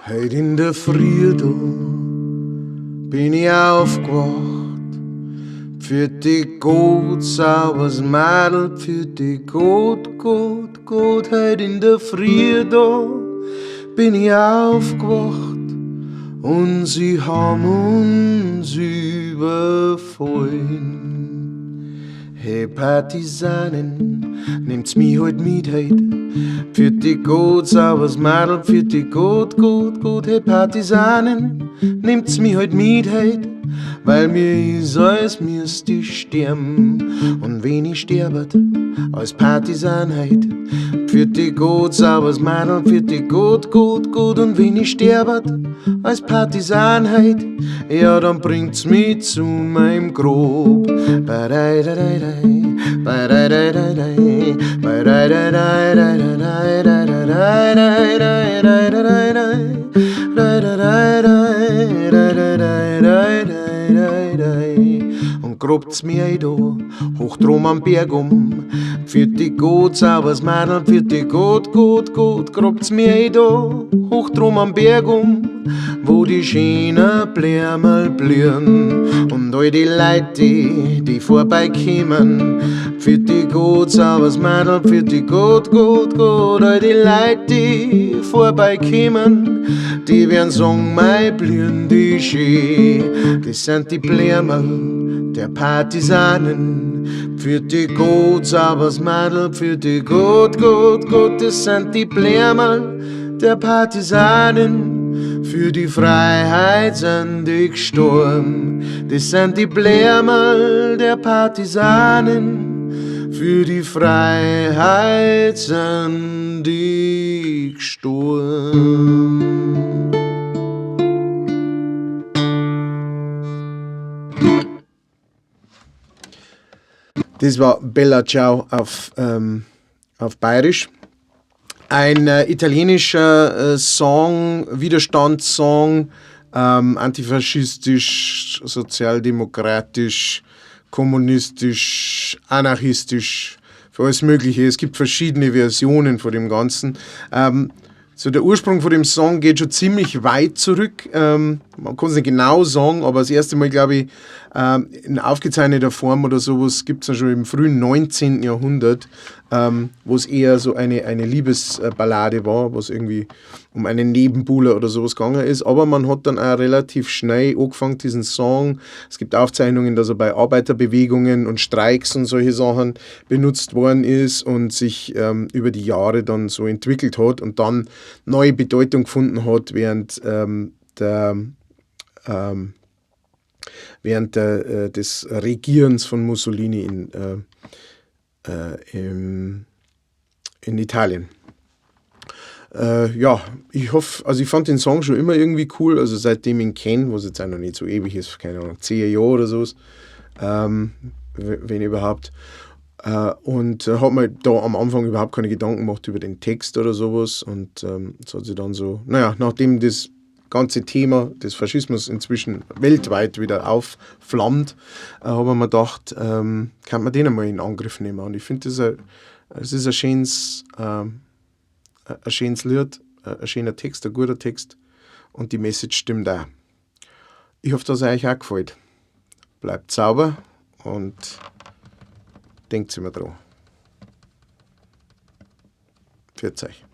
Heut in der Früh da bin ich aufgewacht. Für die gut, sauberes Mädel, für die gut. Heut in der Früh da bin ich aufgewacht und sie haben uns überfallen. Hey Partisanen, nehmt's mich halt mit heut. Für die gut, sauberes Mädel, für die gut. Hey Partisanen, nehmt's mich halt mit heut. Weil mir ist, als müsst ich sterben. Und wenn ich sterbet, als Partisan heut. Für die gut, sauberes Mädel, für die gut. Und wenn ich sterbet, als Partisan heut, ja, dann bringt's mich zu meinem Grab. Und grobt's mir da, hoch drum am Berg für die gut, sauberes Mädel, für die gut. Grobt's mir da, hoch drum am Berg wo die schönen Blärmel blühen und all die Leute, die vorbeikommen. Für die gut, sauberes Mädel, für die gut. All die Leute, die vorbeikommen, die werden sagen, mei blühen die schön. Das sind die Blärmel der Partisanen. Für die gut, sauberes Mädel, für die gut. Das sind die Blärmel der Partisanen. Für die Freiheit sind die gestorben. Das sind die Blärmel der Partisanen. Für die Freiheit sind die gestorben. Das war Bella Ciao auf Bayerisch. Ein italienischer Song, Widerstandssong, antifaschistisch, sozialdemokratisch, kommunistisch, anarchistisch, für alles Mögliche. Es gibt verschiedene Versionen von dem Ganzen. So der Ursprung von dem Song geht schon ziemlich weit zurück. Man kann es nicht genau sagen, aber das erste Mal, glaube ich, in aufgezeichneter Form oder sowas gibt es ja schon im frühen 19. Jahrhundert, wo es eher so eine Liebesballade war, was irgendwie um einen Nebenbuhler oder sowas gegangen ist. Aber man hat dann auch relativ schnell angefangen, diesen Song. Es gibt Aufzeichnungen, dass er bei Arbeiterbewegungen und Streiks und solche Sachen benutzt worden ist und sich über die Jahre dann so entwickelt hat und dann neue Bedeutung gefunden hat während des Regierens von Mussolini in Italien. Ich hoffe, also ich fand den Song schon immer irgendwie cool, also seitdem ich ihn kenne, was jetzt auch noch nicht so ewig ist, keine Ahnung, 10 Jahre oder so, wenn überhaupt. Und hat mir da am Anfang überhaupt keine Gedanken gemacht über den Text oder sowas und es hat sich dann so, nachdem das ganze Thema des Faschismus inzwischen weltweit wieder aufflammt, habe ich mir gedacht, kann man den einmal in Angriff nehmen. Und ich finde, es ist ein schönes Lied, ein schöner Text, ein guter Text und die Message stimmt auch. Ich hoffe, dass es euch auch gefällt. Bleibt sauber und denkt immer dran. Pfiat euch.